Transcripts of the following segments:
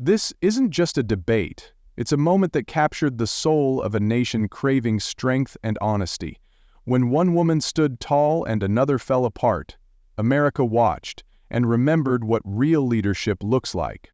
This isn't just a debate. It's a moment that captured the soul of a nation craving strength and honesty. When one woman stood tall and another fell apart, America watched and remembered what real leadership looks like.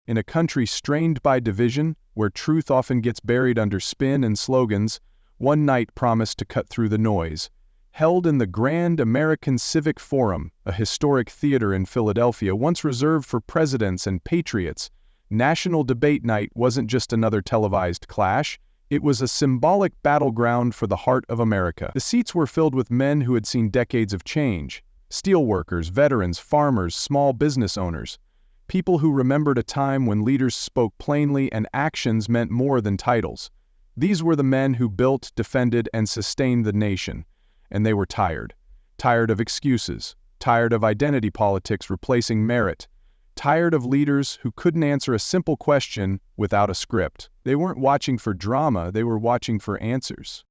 In a country strained by division, where truth often gets buried under spin and slogans, one night promised to cut through the noise. Held in the Grand American Civic Forum, a historic theater in Philadelphia once reserved for presidents and patriots, National Debate Night wasn't just another televised clash. It was a symbolic battleground for the heart of America. The seats were filled with men who had seen decades of change: steelworkers, veterans, farmers, small business owners. People who remembered a time when leaders spoke plainly and actions meant more than titles. These were the men who built, defended, and sustained the nation. And they were tired. Tired of excuses. Tired of identity politics replacing merit. Tired of leaders who couldn't answer a simple question without a script. They weren't watching for drama, they were watching for answers.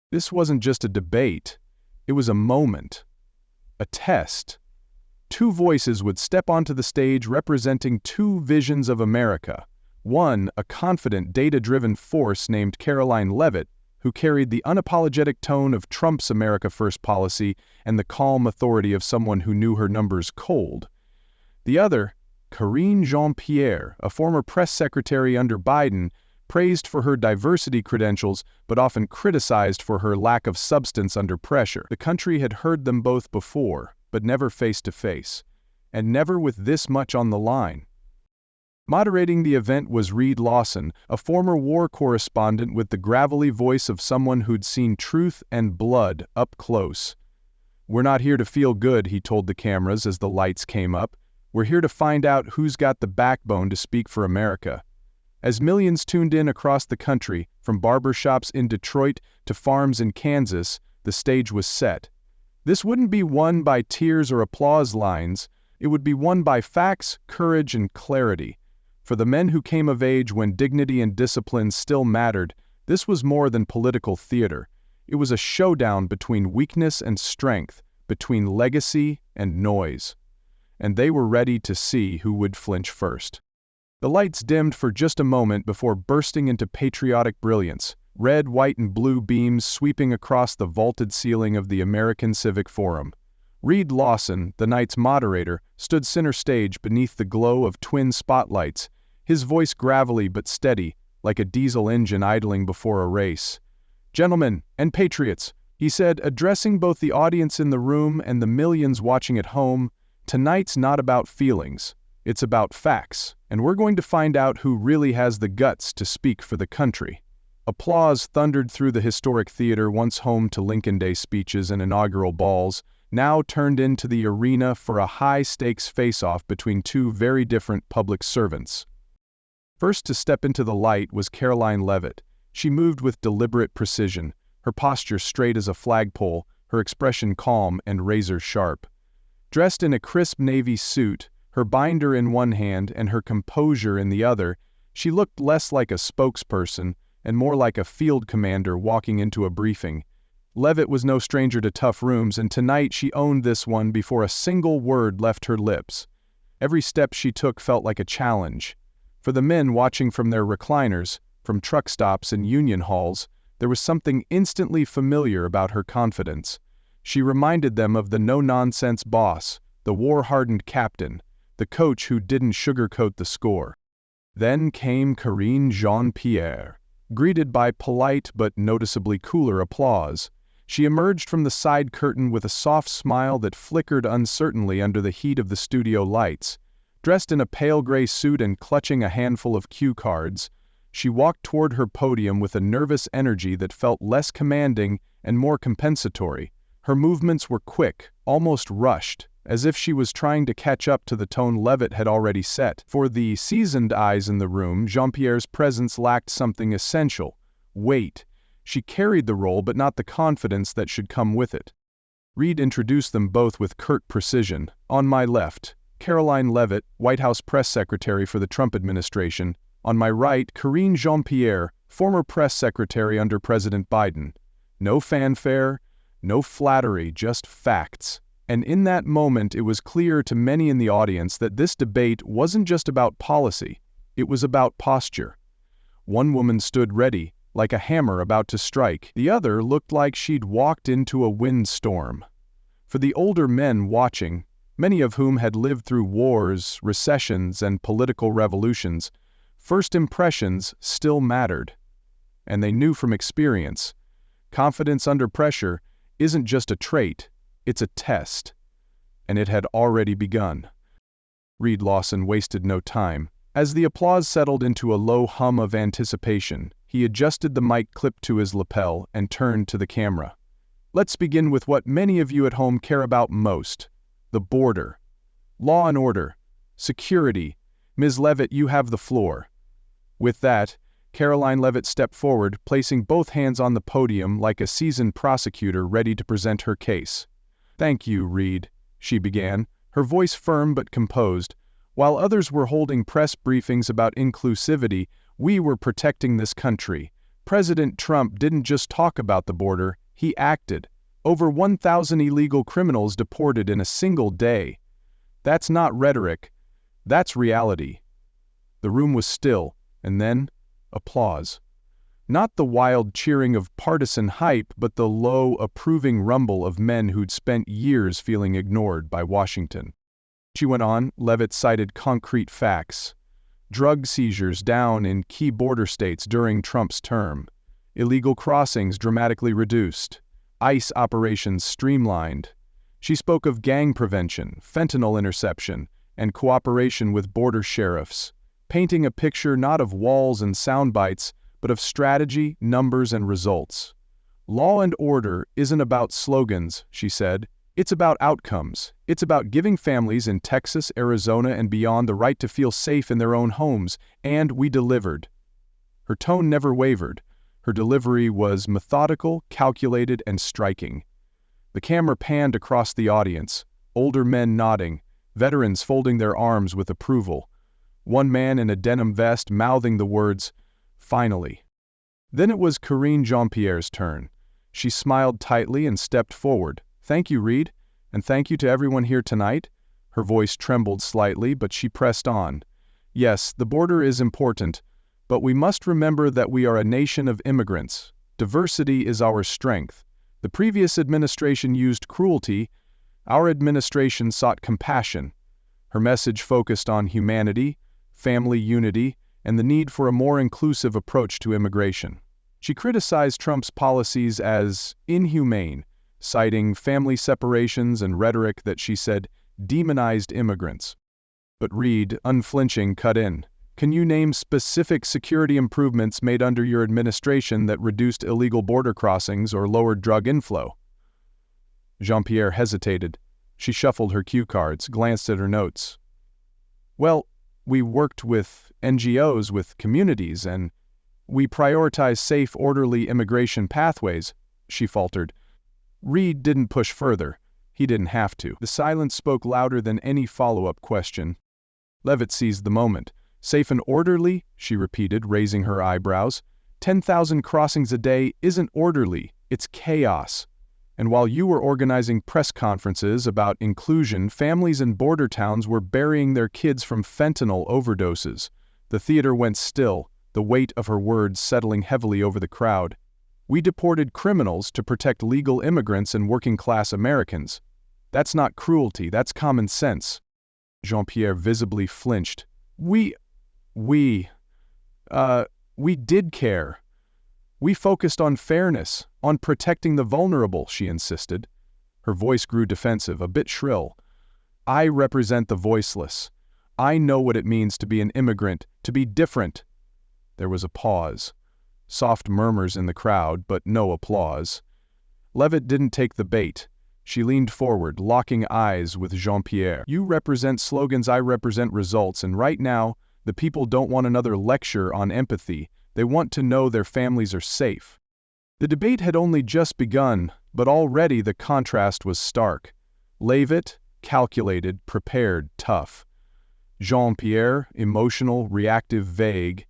This wasn't just a debate. It was a moment. A test. Two voices would step onto the stage representing two visions of America. One, a confident, data-driven force named Karoline Leavitt, who carried the unapologetic tone of Trump's America First policy and the calm authority of someone who knew her numbers cold. The other, Karine Jean-Pierre, a former press secretary under Biden, praised for her diversity credentials but often criticized for her lack of substance under pressure. The country had heard them both before, but never face to face, and never with this much on the line. Moderating the event was Reed Lawson, a former war correspondent with the gravelly voice of someone who'd seen truth and blood up close. "We're not here to feel good," he told the cameras as the lights came up. "We're here to find out who's got the backbone to speak for America." As millions tuned in across the country, from barbershops in Detroit to farms in Kansas, the stage was set. This wouldn't be won by tears or applause lines. It would be won by facts, courage, and clarity. For the men who came of age when dignity and discipline still mattered, this was more than political theater. It was a showdown between weakness and strength, between legacy and noise. And they were ready to see who would flinch first. The lights dimmed for just a moment before bursting into patriotic brilliance, red, white, and blue beams sweeping across the vaulted ceiling of the American Civic Forum. Reed Lawson, the night's moderator, stood center stage beneath the glow of twin spotlights, his voice gravelly but steady, like a diesel engine idling before a race. "Gentlemen and patriots," he said, addressing both the audience in the room and the millions watching at home, "tonight's not about feelings. It's about facts, and we're going to find out who really has the guts to speak for the country." Applause thundered through the historic theater once home to Lincoln Day speeches and inaugural balls, now turned into the arena for a high-stakes face-off between two very different public servants. First to step into the light was Karoline Leavitt. She moved with deliberate precision, her posture straight as a flagpole, her expression calm and razor-sharp. Dressed in a crisp navy suit, her binder in one hand and her composure in the other, she looked less like a spokesperson and more like a field commander walking into a briefing. Leavitt was no stranger to tough rooms, and tonight she owned this one before a single word left her lips. Every step she took felt like a challenge. For the men watching from their recliners, from truck stops and union halls, there was something instantly familiar about her confidence. She reminded them of the no-nonsense boss, the war-hardened captain, the coach who didn't sugarcoat the score. Then came Karine Jean-Pierre, greeted by polite but noticeably cooler applause. She emerged from the side curtain with a soft smile that flickered uncertainly under the heat of the studio lights. Dressed in a pale gray suit and clutching a handful of cue cards, she walked toward her podium with a nervous energy that felt less commanding and more compensatory. Her movements were quick, almost rushed, as if she was trying to catch up to the tone Leavitt had already set. For the seasoned eyes in the room, Jean-Pierre's presence lacked something essential: weight. She carried the role but not the confidence that should come with it. Reed introduced them both with curt precision. On my left, Karoline Leavitt, White House press secretary for the Trump administration. On my right, Karine Jean-Pierre, former press secretary under President Biden. No fanfare, no flattery, just facts. And in that moment it was clear to many in the audience that this debate wasn't just about policy. It was about posture. One woman stood ready, like a hammer about to strike. The other looked like she'd walked into a windstorm. For the older men watching, many of whom had lived through wars, recessions, and political revolutions, first impressions still mattered. And they knew from experience, confidence under pressure isn't just a trait, it's a test. And it had already begun. Reed Lawson wasted no time. As the applause settled into a low hum of anticipation, he adjusted the mic clip to his lapel and turned to the camera. Let's begin with what many of you at home care about most: the border. Law and order. Security. Ms. Leavitt, you have the floor. With that, Karoline Leavitt stepped forward, placing both hands on the podium like a seasoned prosecutor ready to present her case. Thank you, Reed, she began, her voice firm but composed. While others were holding press briefings about inclusivity, we were protecting this country. President Trump didn't just talk about the border, he acted. Over 1,000 illegal criminals deported in a single day. That's not rhetoric, that's reality. The room was still, and then, applause. Not the wild cheering of partisan hype, but the low, approving rumble of men who'd spent years feeling ignored by Washington. She went on. Leavitt cited concrete facts. Drug seizures down in key border states during Trump's term. Illegal crossings dramatically reduced. ICE operations streamlined. She spoke of gang prevention, fentanyl interception, and cooperation with border sheriffs, painting a picture not of walls and sound bites, but of strategy, numbers, and results. Law and order isn't about slogans, she said. It's about outcomes. It's about giving families in Texas, Arizona, and beyond the right to feel safe in their own homes, and we delivered. Her tone never wavered. Her delivery was methodical, calculated, and striking. The camera panned across the audience, older men nodding, veterans folding their arms with approval. One man in a denim vest mouthing the words, "Finally." Then it was Karine Jean-Pierre's turn. She smiled tightly and stepped forward. Thank you, Reed, and thank you to everyone here tonight. Her voice trembled slightly, but she pressed on. Yes, the border is important, but we must remember that we are a nation of immigrants. Diversity is our strength. The previous administration used cruelty. Our administration sought compassion. Her message focused on humanity, family unity, and the need for a more inclusive approach to immigration. She criticized Trump's policies as inhumane, citing family separations and rhetoric that she said demonized immigrants. But Reed, unflinching, cut in. Can you name specific security improvements made under your administration that reduced illegal border crossings or lowered drug inflow? Jean-Pierre hesitated. She shuffled her cue cards, glanced at her notes. Well, we worked with NGOs, with communities, and we prioritized safe, orderly immigration pathways, she faltered. Reed didn't push further. He didn't have to. The silence spoke louder than any follow-up question. Leavitt seized the moment. Safe and orderly, she repeated, raising her eyebrows. 10,000 crossings a day isn't orderly, it's chaos. And while you were organizing press conferences about inclusion, families in border towns were burying their kids from fentanyl overdoses. The theater went still, the weight of her words settling heavily over the crowd. We deported criminals to protect legal immigrants and working-class Americans. That's not cruelty, that's common sense. Jean-Pierre visibly flinched. We did care. We focused on fairness, on protecting the vulnerable, she insisted. Her voice grew defensive, a bit shrill. I represent the voiceless. I know what it means to be an immigrant, to be different. There was a pause. Soft murmurs in the crowd, but no applause. Leavitt didn't take the bait. She leaned forward, locking eyes with Jean-Pierre. You represent slogans, I represent results, and right now, the people don't want another lecture on empathy. They want to know their families are safe. The debate had only just begun, but already the contrast was stark. Leavitt, calculated, prepared, tough. Jean-Pierre, emotional, reactive, vague.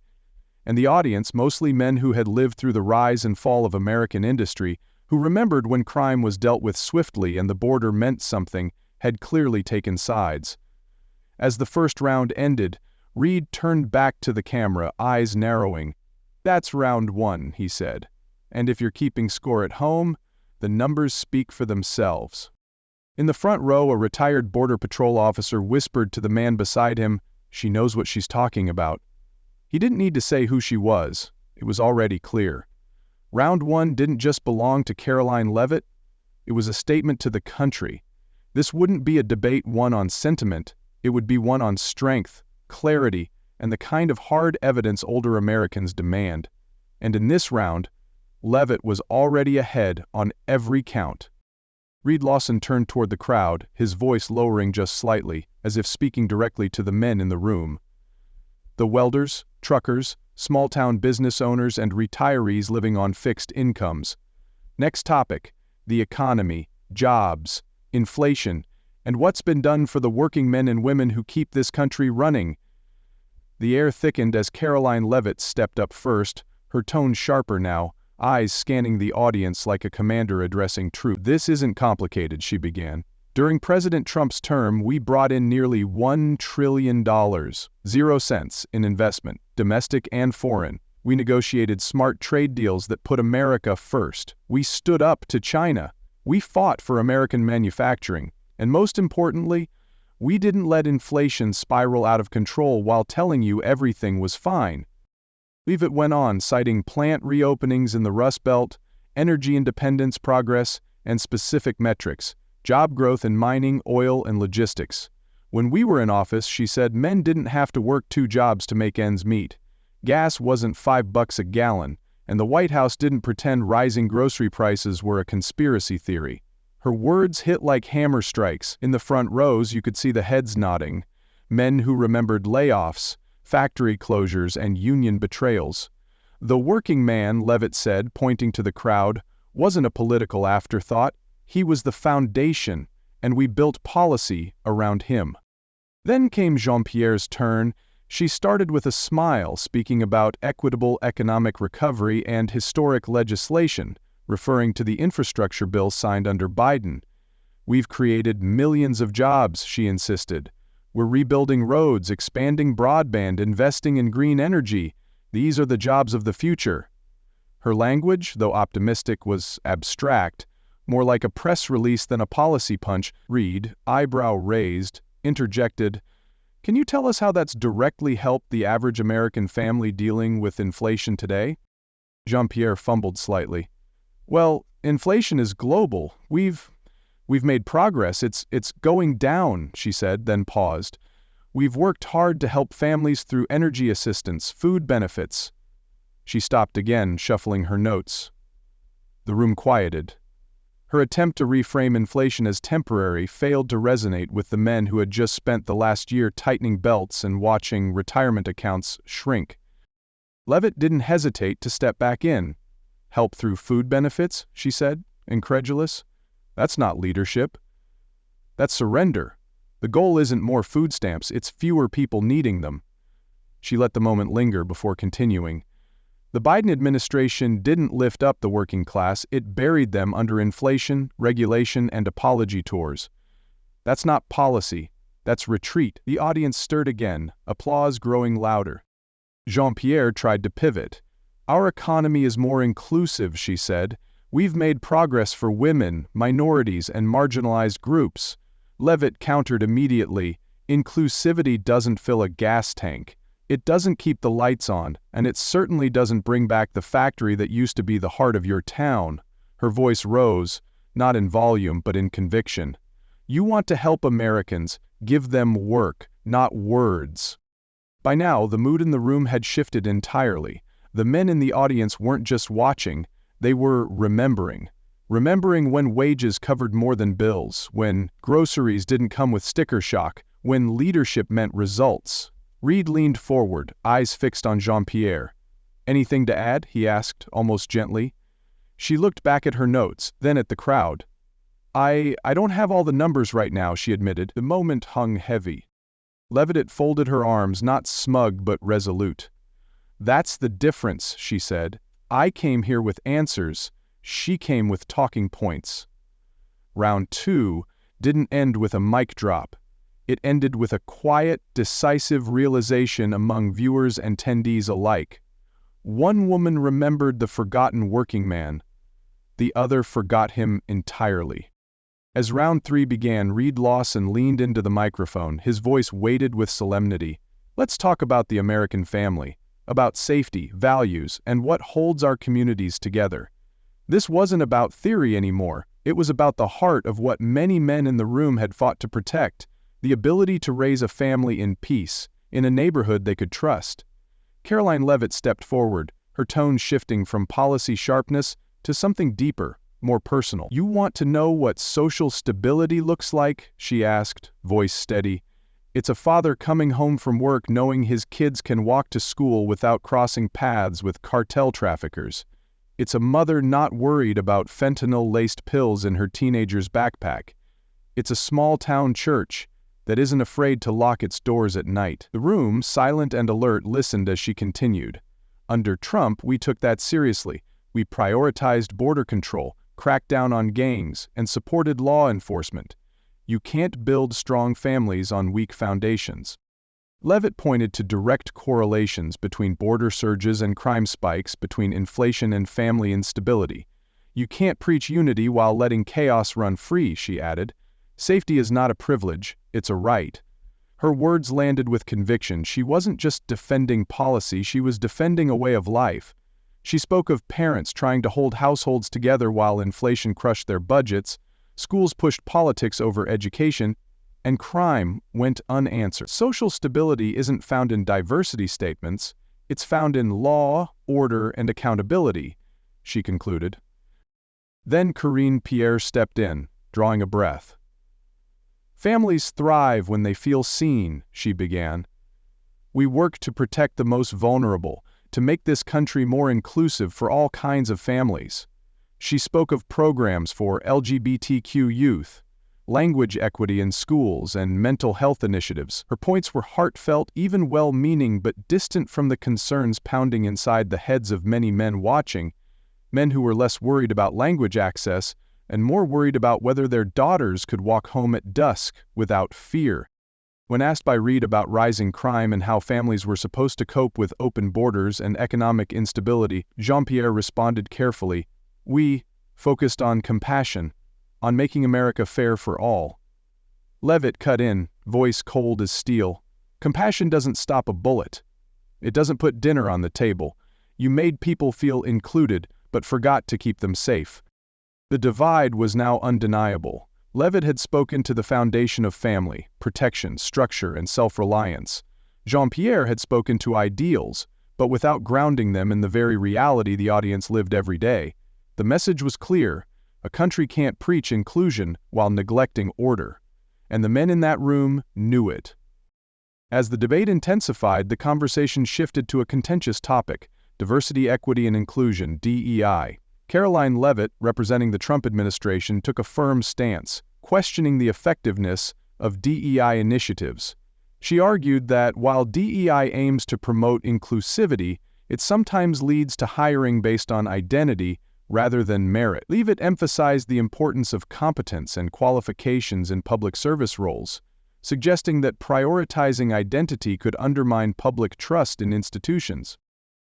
And the audience, mostly men who had lived through the rise and fall of American industry, who remembered when crime was dealt with swiftly and the border meant something, had clearly taken sides. As the first round ended, Reed turned back to the camera, eyes narrowing. "That's round one," he said. "And if you're keeping score at home, the numbers speak for themselves." In the front row, a retired Border Patrol officer whispered to the man beside him, "She knows what she's talking about." He didn't need to say who she was. It was already clear. Round one didn't just belong to Karoline Leavitt. It was a statement to the country. This wouldn't be a debate won on sentiment. It would be one on strength, clarity, and the kind of hard evidence older Americans demand. And in this round, Leavitt was already ahead on every count. Reed Lawson turned toward the crowd, his voice lowering just slightly, as if speaking directly to the men in the room. The welders, truckers, small-town business owners, and retirees living on fixed incomes. Next topic, the economy, jobs, inflation, and what's been done for the working men and women who keep this country running. The air thickened as Karoline Leavitt stepped up first, her tone sharper now, eyes scanning the audience like a commander addressing troops. "This isn't complicated," she began. "During President Trump's term, we brought in nearly $1 trillion, 0 cents, in investment, domestic and foreign. We negotiated smart trade deals that put America first. We stood up to China. We fought for American manufacturing. And most importantly, we didn't let inflation spiral out of control while telling you everything was fine." Leavitt went on, citing plant reopenings in the Rust Belt, energy independence progress, and specific metrics, job growth in mining, oil, and logistics. "When we were in office," she said, "men didn't have to work 2 jobs to make ends meet. Gas wasn't $5 a gallon, and the White House didn't pretend rising grocery prices were a conspiracy theory." Her words hit like hammer strikes. In the front rows, you could see the heads nodding, men who remembered layoffs, factory closures, and union betrayals. "The working man," Leavitt said, pointing to the crowd, "wasn't a political afterthought. He was the foundation, and we built policy around him." Then came Jean-Pierre's turn. She started with a smile, speaking about equitable economic recovery and historic legislation, referring to the infrastructure bill signed under Biden. "We've created millions of jobs," she insisted. "We're rebuilding roads, expanding broadband, investing in green energy. These are the jobs of the future." Her language, though optimistic, was abstract, more like a press release than a policy punch. Reed, eyebrow raised, interjected, "Can you tell us how that's directly helped the average American family dealing with inflation today?" Jean-Pierre fumbled slightly. "Well, inflation is global. We've made progress. It's going down," she said, then paused. "We've worked hard to help families through energy assistance, food benefits." She stopped again, shuffling her notes. The room quieted. Her attempt to reframe inflation as temporary failed to resonate with the men who had just spent the last year tightening belts and watching retirement accounts shrink. Leavitt didn't hesitate to step back in. "Help through food benefits?" she said, incredulous. "That's not leadership. That's surrender. The goal isn't more food stamps, it's fewer people needing them." She let the moment linger before continuing. "The Biden administration didn't lift up the working class, it buried them under inflation, regulation, and apology tours. That's not policy, that's retreat." The audience stirred again, applause growing louder. Jean-Pierre tried to pivot. "Our economy is more inclusive," she said. "We've made progress for women, minorities, and marginalized groups." Leavitt countered immediately, "Inclusivity doesn't fill a gas tank. It doesn't keep the lights on, and it certainly doesn't bring back the factory that used to be the heart of your town." Her voice rose, not in volume but in conviction. "You want to help Americans, give them work, not words." By now, the mood in the room had shifted entirely. The men in the audience weren't just watching, they were remembering. Remembering when wages covered more than bills, when groceries didn't come with sticker shock, when leadership meant results. Reed leaned forward, eyes fixed on Jean-Pierre. "Anything to add?" he asked, almost gently. She looked back at her notes, then at the crowd. I don't have all the numbers right now," she admitted. The moment hung heavy. Leavitt folded her arms, not smug but resolute. "That's the difference," she said. "I came here with answers. She came with talking points." Round 2 didn't end with a mic drop. It ended with a quiet, decisive realization among viewers and attendees alike. One woman remembered the forgotten working man. The other forgot him entirely. As round 3 began, Reed Lawson leaned into the microphone, his voice weighted with solemnity. Let's talk about the American family, about safety, values, and what holds our communities together. This wasn't about theory anymore. It was about the heart of what many men in the room had fought to protect, the ability to raise a family in peace, in a neighborhood they could trust. Karoline Leavitt stepped forward, her tone shifting from policy sharpness to something deeper, more personal. You want to know what social stability looks like? She asked, voice steady. It's a father coming home from work knowing his kids can walk to school without crossing paths with cartel traffickers. It's a mother not worried about fentanyl-laced pills in her teenager's backpack. It's a small-town church that isn't afraid to lock its doors at night. The room, silent and alert, listened as she continued. Under Trump, we took that seriously. We prioritized border control, cracked down on gangs, and supported law enforcement. You can't build strong families on weak foundations. Leavitt pointed to direct correlations between border surges and crime spikes, between inflation and family instability. You can't preach unity while letting chaos run free, she added. Safety is not a privilege, it's a right. Her words landed with conviction. She wasn't just defending policy, she was defending a way of life. She spoke of parents trying to hold households together while inflation crushed their budgets, schools pushed politics over education, and crime went unanswered. Social stability isn't found in diversity statements, it's found in law, order, and accountability, she concluded. Then Karine Jean-Pierre stepped in, drawing a breath. Families thrive when they feel seen, she began. We work to protect the most vulnerable, to make this country more inclusive for all kinds of families. She spoke of programs for LGBTQ youth, language equity in schools, and mental health initiatives. Her points were heartfelt, even well-meaning, but distant from the concerns pounding inside the heads of many men watching, men who were less worried about language access and more worried about whether their daughters could walk home at dusk without fear. When asked by Reed about rising crime and how families were supposed to cope with open borders and economic instability, Jean-Pierre responded carefully, "We focused on compassion, on making America fair for all." Leavitt cut in, voice cold as steel. Compassion doesn't stop a bullet. It doesn't put dinner on the table. You made people feel included, but forgot to keep them safe. The divide was now undeniable. Leavitt had spoken to the foundation of family, protection, structure, and self-reliance. Jean-Pierre had spoken to ideals, but without grounding them in the very reality the audience lived every day. The message was clear: a country can't preach inclusion while neglecting order. And the men in that room knew it. As the debate intensified, the conversation shifted to a contentious topic: diversity, equity, and inclusion, DEI. Karoline Leavitt, representing the Trump administration, took a firm stance, questioning the effectiveness of DEI initiatives. She argued that while DEI aims to promote inclusivity, it sometimes leads to hiring based on identity rather than merit. Leavitt emphasized the importance of competence and qualifications in public service roles, suggesting that prioritizing identity could undermine public trust in institutions.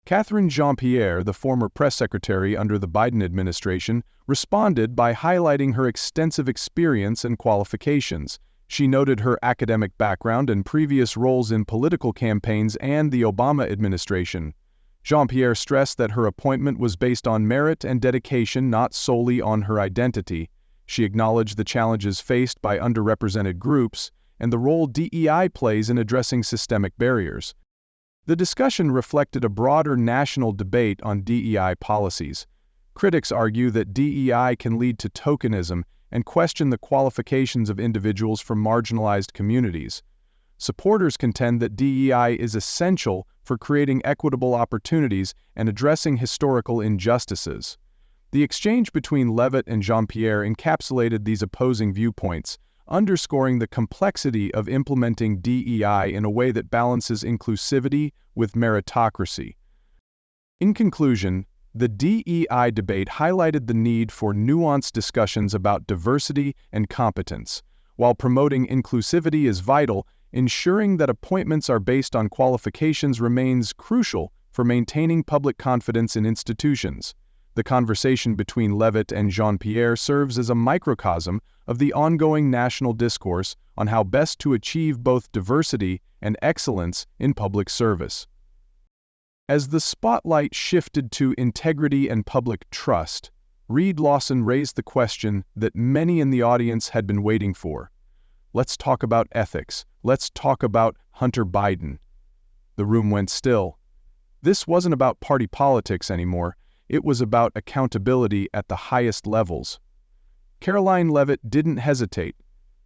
Karine Jean-Pierre, the former press secretary under the Biden administration, responded by highlighting her extensive experience and qualifications. She noted her academic background and previous roles in political campaigns and the Obama administration. Jean-Pierre stressed that her appointment was based on merit and dedication, not solely on her identity. She acknowledged the challenges faced by underrepresented groups and the role DEI plays in addressing systemic barriers. The discussion reflected a broader national debate on DEI policies. Critics argue that DEI can lead to tokenism and question the qualifications of individuals from marginalized communities. Supporters contend that DEI is essential for creating equitable opportunities and addressing historical injustices. The exchange between Leavitt and Jean-Pierre encapsulated these opposing viewpoints, underscoring the complexity of implementing DEI in a way that balances inclusivity with meritocracy. In conclusion, the DEI debate highlighted the need for nuanced discussions about diversity and competence. While promoting inclusivity is vital, ensuring that appointments are based on qualifications remains crucial for maintaining public confidence in institutions. The conversation between Leavitt and Jean-Pierre serves as a microcosm of the ongoing national discourse on how best to achieve both diversity and excellence in public service. As the spotlight shifted to integrity and public trust, Reed Lawson raised the question that many in the audience had been waiting for. Let's talk about ethics. Let's talk about Hunter Biden. The room went still. This wasn't about party politics anymore. It was about accountability at the highest levels. Karoline Leavitt didn't hesitate.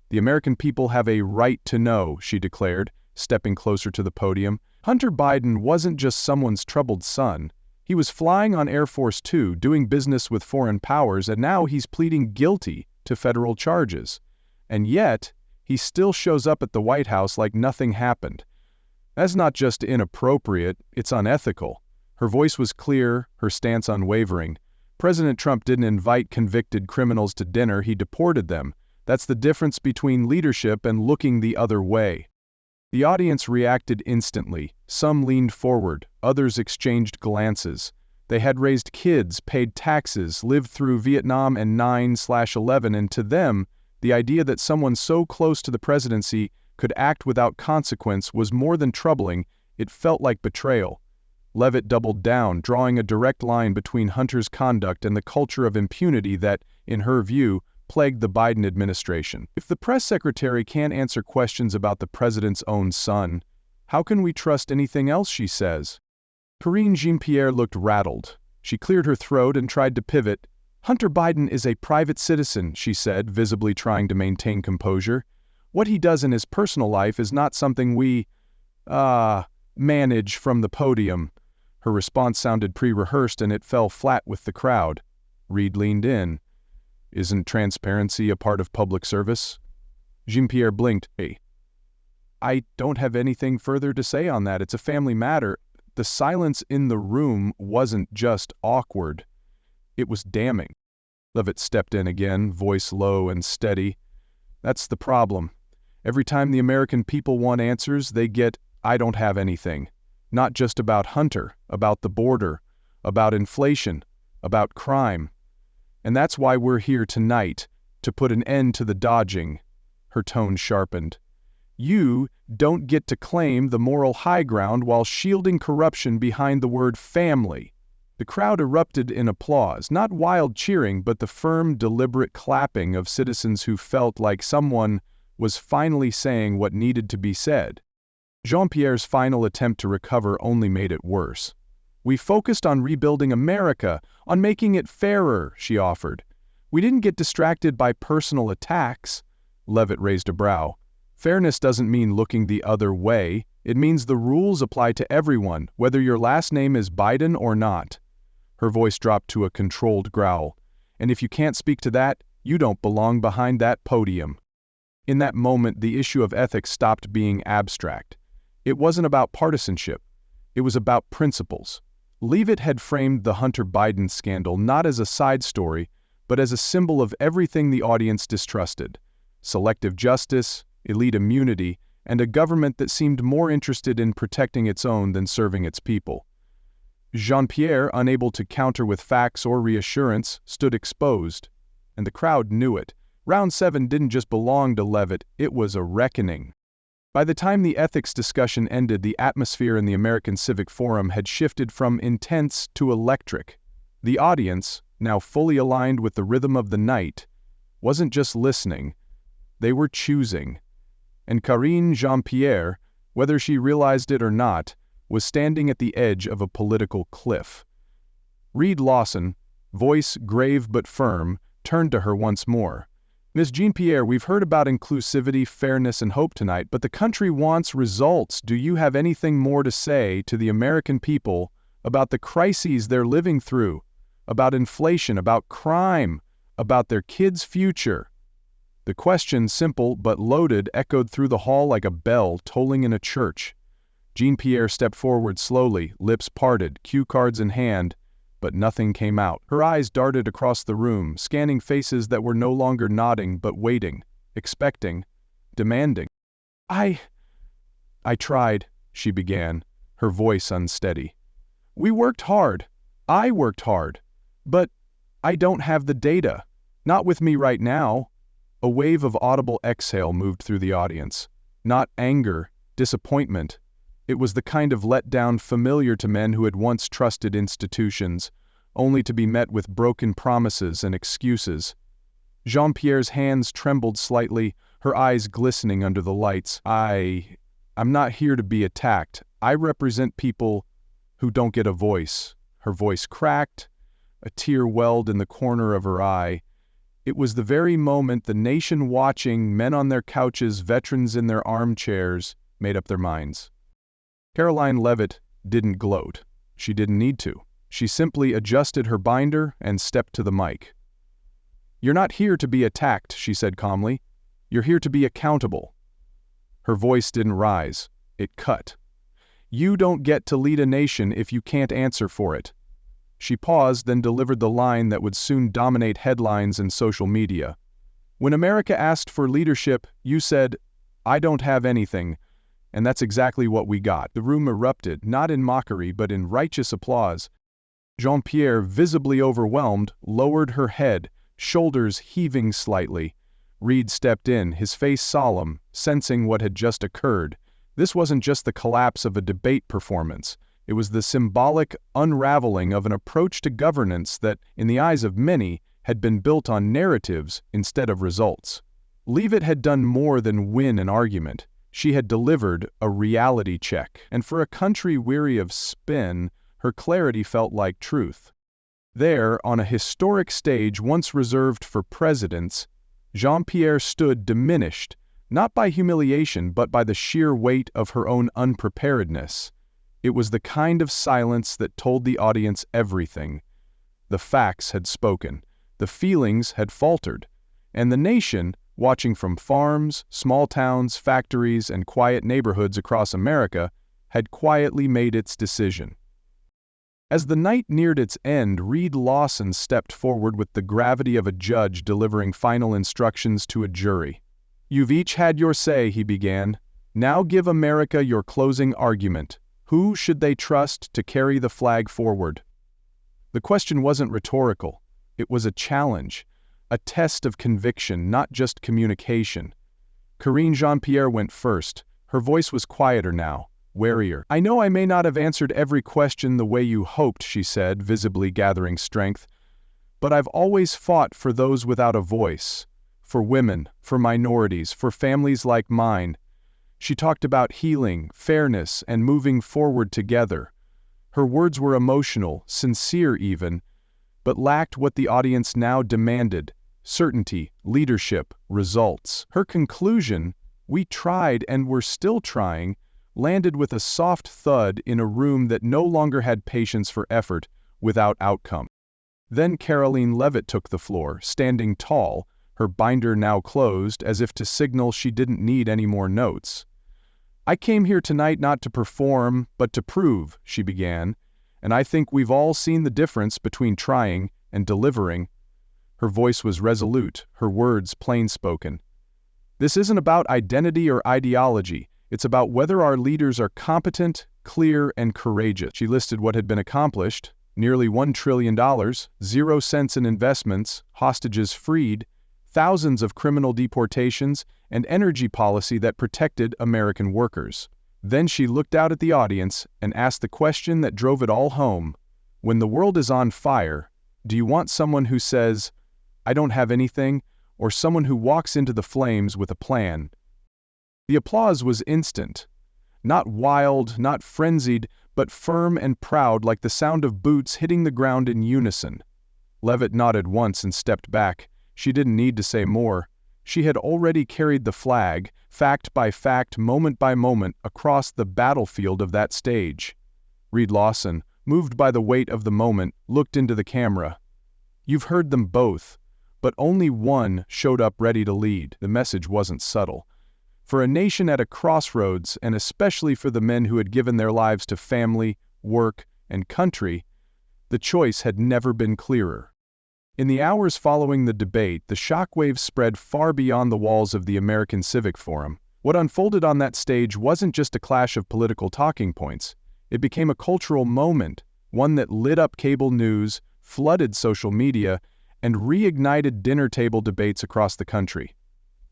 The American people have a right to know, she declared, stepping closer to the podium. Hunter Biden wasn't just someone's troubled son. He was flying on Air Force Two, doing business with foreign powers, and now he's pleading guilty to federal charges. And yet, he still shows up at the White House like nothing happened. That's not just inappropriate, it's unethical. Her voice was clear, her stance unwavering. President Trump didn't invite convicted criminals to dinner, he deported them. That's the difference between leadership and looking the other way. The audience reacted instantly. Some leaned forward, others exchanged glances. They had raised kids, paid taxes, lived through Vietnam and 9/11, and to them, the idea that someone so close to the presidency could act without consequence was more than troubling. It felt like betrayal. Leavitt doubled down, drawing a direct line between Hunter's conduct and the culture of impunity that, in her view, plagued the Biden administration. If the press secretary can't answer questions about the president's own son, how can we trust anything else she says? Karine Jean-Pierre looked rattled. She cleared her throat and tried to pivot. Hunter Biden is a private citizen, she said, visibly trying to maintain composure. What he does in his personal life is not something we, manage from the podium. Her response sounded pre-rehearsed and it fell flat with the crowd. Reed leaned in. Isn't transparency a part of public service? Jean-Pierre blinked. Hey, I don't have anything further to say on that. It's a family matter. The silence in the room wasn't just awkward. It was damning. Leavitt stepped in again, voice low and steady. That's the problem. Every time the American people want answers, they get, I don't have anything. Not just about Hunter, about the border, about inflation, about crime. And that's why we're here tonight, to put an end to the dodging. Her tone sharpened. You don't get to claim the moral high ground while shielding corruption behind the word family. The crowd erupted in applause, not wild cheering, but the firm, deliberate clapping of citizens who felt like someone was finally saying what needed to be said. Jean-Pierre's final attempt to recover only made it worse. We focused on rebuilding America, on making it fairer, she offered. We didn't get distracted by personal attacks. Leavitt raised a brow. Fairness doesn't mean looking the other way. It means the rules apply to everyone, whether your last name is Biden or not. Her voice dropped to a controlled growl. And if you can't speak to that, you don't belong behind that podium. In that moment, the issue of ethics stopped being abstract. It wasn't about partisanship. It was about principles. Leavitt had framed the Hunter Biden scandal not as a side story, but as a symbol of everything the audience distrusted: selective justice, elite immunity, and a government that seemed more interested in protecting its own than serving its people. Jean-Pierre, unable to counter with facts or reassurance, stood exposed. And the crowd knew it. Round 7 didn't just belong to Leavitt, it was a reckoning. By the time the ethics discussion ended, the atmosphere in the American Civic Forum had shifted from intense to electric. The audience, now fully aligned with the rhythm of the night, wasn't just listening, they were choosing. And Karine Jean-Pierre, whether she realized it or not, was standing at the edge of a political cliff. Reed Lawson, voice grave but firm, turned to her once more. Ms. Jean-Pierre, we've heard about inclusivity, fairness, and hope tonight, but the country wants results. Do you have anything more to say to the American people about the crises they're living through, about inflation, about crime, about their kids' future? The question, simple but loaded, echoed through the hall like a bell tolling in a church. Jean-Pierre stepped forward slowly, lips parted, cue cards in hand, but nothing came out. Her eyes darted across the room, scanning faces that were no longer nodding but waiting. expecting, demanding. I tried, she began, her voice unsteady. We worked hard. I worked hard. But I don't have the data. Not with me right now. A wave of audible exhale moved through the audience. Not anger, disappointment. It was the kind of letdown familiar to men who had once trusted institutions, only to be met with broken promises and excuses. Jean-Pierre's hands trembled slightly, her eyes glistening under the lights. I'm not here to be attacked. I represent people who don't get a voice. Her voice cracked, a tear welled in the corner of her eye. It was the very moment the nation watching, men on their couches, veterans in their armchairs, made up their minds. Karoline Leavitt didn't gloat. She didn't need to. She simply adjusted her binder and stepped to the mic. You're not here to be attacked, she said calmly. You're here to be accountable. Her voice didn't rise. It cut. You don't get to lead a nation if you can't answer for it. She paused, then delivered the line that would soon dominate headlines and social media. When America asked for leadership, you said, I don't have anything. And that's exactly what we got. The room erupted, not in mockery, but in righteous applause. Jean-Pierre, visibly overwhelmed, lowered her head, shoulders heaving slightly. Reed stepped in, his face solemn, sensing what had just occurred. This wasn't just the collapse of a debate performance. It was the symbolic unraveling of an approach to governance that, in the eyes of many, had been built on narratives instead of results. Leavitt had done more than win an argument. She had delivered a reality check, and for a country weary of spin, her clarity felt like truth. There, on a historic stage once reserved for presidents, Jean-Pierre stood diminished, not by humiliation but by the sheer weight of her own unpreparedness. It was the kind of silence that told the audience everything. The facts had spoken, the feelings had faltered, and the nation, watching from farms, small towns, factories, and quiet neighborhoods across America, had quietly made its decision. As the night neared its end, Reed Lawson stepped forward with the gravity of a judge delivering final instructions to a jury. You've each had your say, he began. Now give America your closing argument. Who should they trust to carry the flag forward? The question wasn't rhetorical. It was a challenge, a test of conviction, not just communication. Karine Jean-Pierre went first. Her voice was quieter now, warier. I know I may not have answered every question the way you hoped, she said, visibly gathering strength, but I've always fought for those without a voice, for women, for minorities, for families like mine. She talked about healing, fairness, and moving forward together. Her words were emotional, sincere even, but lacked what the audience now demanded: certainty, leadership, results. Her conclusion, we tried and we're still trying, landed with a soft thud in a room that no longer had patience for effort without outcome. Then Karoline Leavitt took the floor, standing tall, her binder now closed, as if to signal she didn't need any more notes. I came here tonight not to perform, but to prove, she began, and I think we've all seen the difference between trying and delivering. Her voice was resolute, her words plain-spoken. This isn't about identity or ideology. It's about whether our leaders are competent, clear, and courageous. She listed what had been accomplished: nearly $1 trillion, 0 cents in investments, hostages freed, thousands of criminal deportations, and energy policy that protected American workers. Then she looked out at the audience and asked the question that drove it all home. When the world is on fire, do you want someone who says, I don't have anything, or someone who walks into the flames with a plan? The applause was instant. Not wild, not frenzied, but firm and proud, like the sound of boots hitting the ground in unison. Leavitt nodded once and stepped back. She didn't need to say more. She had already carried the flag, fact by fact, moment by moment, across the battlefield of that stage. Reed Lawson, moved by the weight of the moment, looked into the camera. You've heard them both, but only one showed up ready to lead. The message wasn't subtle. For a nation at a crossroads, and especially for the men who had given their lives to family, work, and country, the choice had never been clearer. In the hours following the debate, the shockwaves spread far beyond the walls of the American Civic Forum. What unfolded on that stage wasn't just a clash of political talking points. It became a cultural moment, one that lit up cable news, flooded social media, and reignited dinner table debates across the country.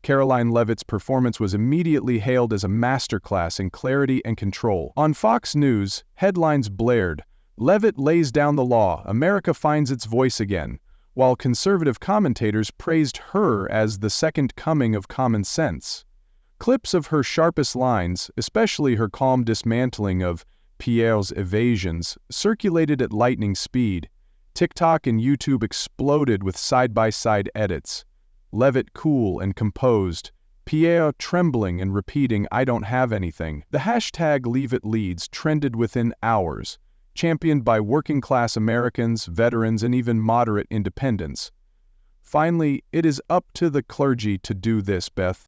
Karoline Leavitt's performance was immediately hailed as a masterclass in clarity and control. On Fox News, headlines blared, "Leavitt lays down the law, America finds its voice again," while conservative commentators praised her as the second coming of common sense. Clips of her sharpest lines, especially her calm dismantling of Pierre's evasions, circulated at lightning speed. TikTok and YouTube exploded with side-by-side edits. Leavitt cool and composed, Pierre trembling and repeating, "I don't have anything." The hashtag #LeavittLeads trended within hours, championed by working-class Americans, veterans, and even moderate independents. Finally, it is up to the clergy to do this, Beth.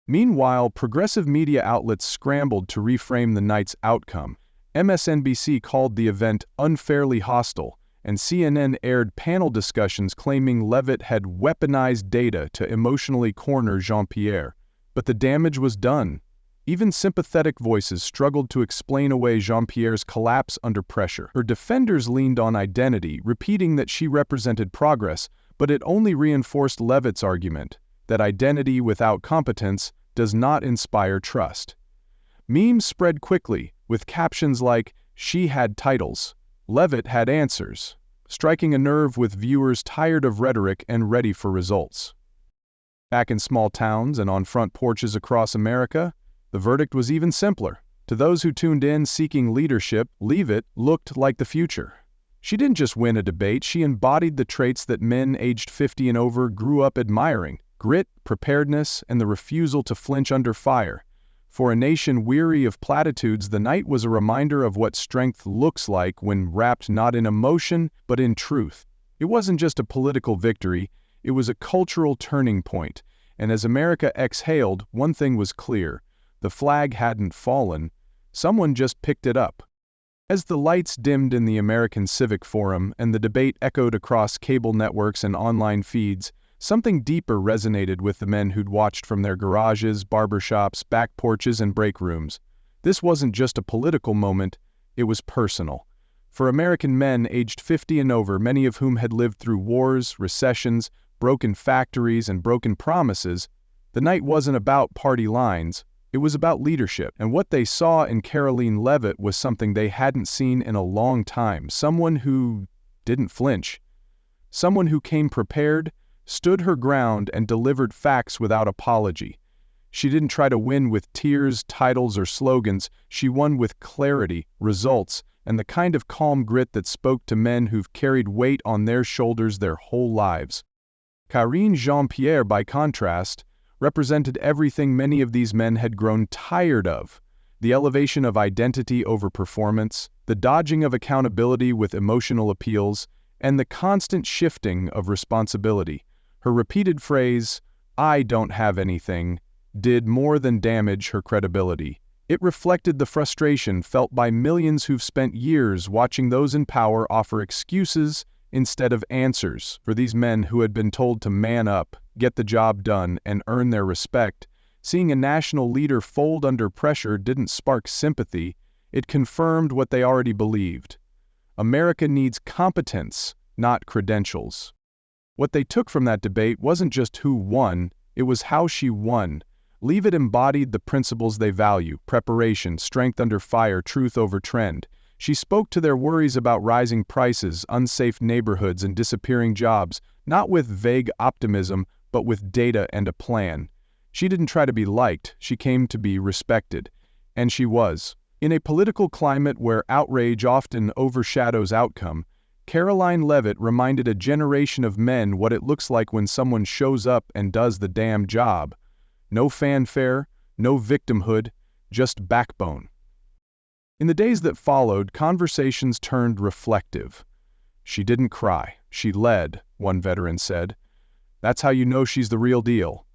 Meanwhile, progressive media outlets scrambled to reframe the night's outcome. MSNBC called the event unfairly hostile, and CNN aired panel discussions claiming Leavitt had weaponized data to emotionally corner Jean-Pierre. But the damage was done. Even sympathetic voices struggled to explain away Jean-Pierre's collapse under pressure. Her defenders leaned on identity, repeating that she represented progress, but it only reinforced Leavitt's argument that identity without competence does not inspire trust. Memes spread quickly, with captions like, "She had titles, Leavitt had answers," striking a nerve with viewers tired of rhetoric and ready for results. Back in small towns and on front porches across America, the verdict was even simpler. To those who tuned in seeking leadership, Leavitt looked like the future. She didn't just win a debate, she embodied the traits that men aged 50 and over grew up admiring: grit, preparedness, and the refusal to flinch under fire. For a nation weary of platitudes, the night was a reminder of what strength looks like when wrapped not in emotion, but in truth. It wasn't just a political victory, it was a cultural turning point, and as America exhaled, one thing was clear: the flag hadn't fallen, someone just picked it up. As the lights dimmed in the American Civic Forum and the debate echoed across cable networks and online feeds, something deeper resonated with the men who'd watched from their garages, barbershops, back porches, and break rooms. This wasn't just a political moment, it was personal. For American men aged 50 and over, many of whom had lived through wars, recessions, broken factories, and broken promises, the night wasn't about party lines, it was about leadership. And what they saw in Karoline Leavitt was something they hadn't seen in a long time: someone who didn't flinch. Someone who came prepared, stood her ground, and delivered facts without apology. She didn't try to win with tears, titles, or slogans. She won with clarity, results, and the kind of calm grit that spoke to men who've carried weight on their shoulders their whole lives. Karine Jean-Pierre, by contrast, represented everything many of these men had grown tired of: the elevation of identity over performance, the dodging of accountability with emotional appeals, and the constant shifting of responsibility. Her repeated phrase, "I don't have anything," did more than damage her credibility. It reflected the frustration felt by millions who've spent years watching those in power offer excuses instead of answers. For these men who had been told to man up, get the job done, and earn their respect, seeing a national leader fold under pressure didn't spark sympathy, it confirmed what they already believed. America needs competence, not credentials. What they took from that debate wasn't just who won, it was how she won. Leavitt embodied the principles they value: preparation, strength under fire, truth over trend. She spoke to their worries about rising prices, unsafe neighborhoods, and disappearing jobs, not with vague optimism, but with data and a plan. She didn't try to be liked, she came to be respected. And she was. In a political climate where outrage often overshadows outcome, Karoline Leavitt reminded a generation of men what it looks like when someone shows up and does the damn job. No fanfare, no victimhood, just backbone. In the days that followed, conversations turned reflective. "She didn't cry, she led," one veteran said. "That's how you know she's the real deal."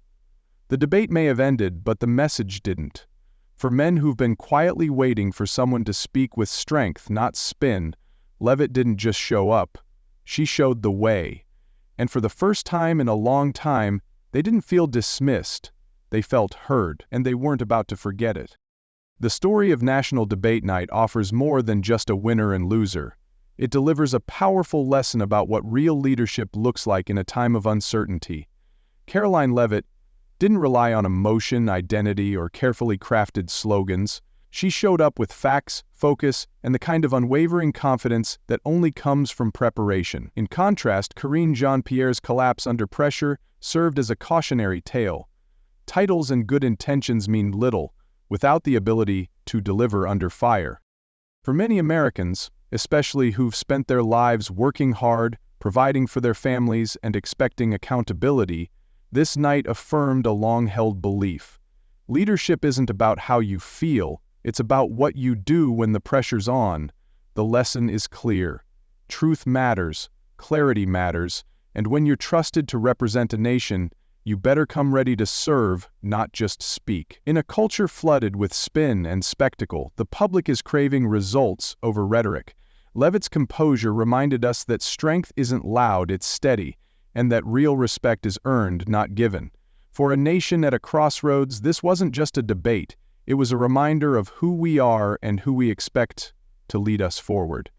The debate may have ended, but the message didn't. For men who've been quietly waiting for someone to speak with strength, not spin, Leavitt didn't just show up, she showed the way. And for the first time in a long time, they didn't feel dismissed. They felt heard, and they weren't about to forget it. The story of National Debate Night offers more than just a winner and loser. It delivers a powerful lesson about what real leadership looks like in a time of uncertainty. Karoline Leavitt didn't rely on emotion, identity, or carefully crafted slogans. She showed up with facts, focus, and the kind of unwavering confidence that only comes from preparation. In contrast, Karine Jean-Pierre's collapse under pressure served as a cautionary tale. Titles and good intentions mean little without the ability to deliver under fire. For many Americans, especially who've spent their lives working hard, providing for their families, and expecting accountability, this night affirmed a long-held belief. Leadership isn't about how you feel, it's about what you do when the pressure's on. The lesson is clear. Truth matters, clarity matters, and when you're trusted to represent a nation, you better come ready to serve, not just speak. In a culture flooded with spin and spectacle, the public is craving results over rhetoric. Leavitt's composure reminded us that strength isn't loud, it's steady, and that real respect is earned, not given. For a nation at a crossroads, this wasn't just a debate. It was a reminder of who we are and who we expect to lead us forward.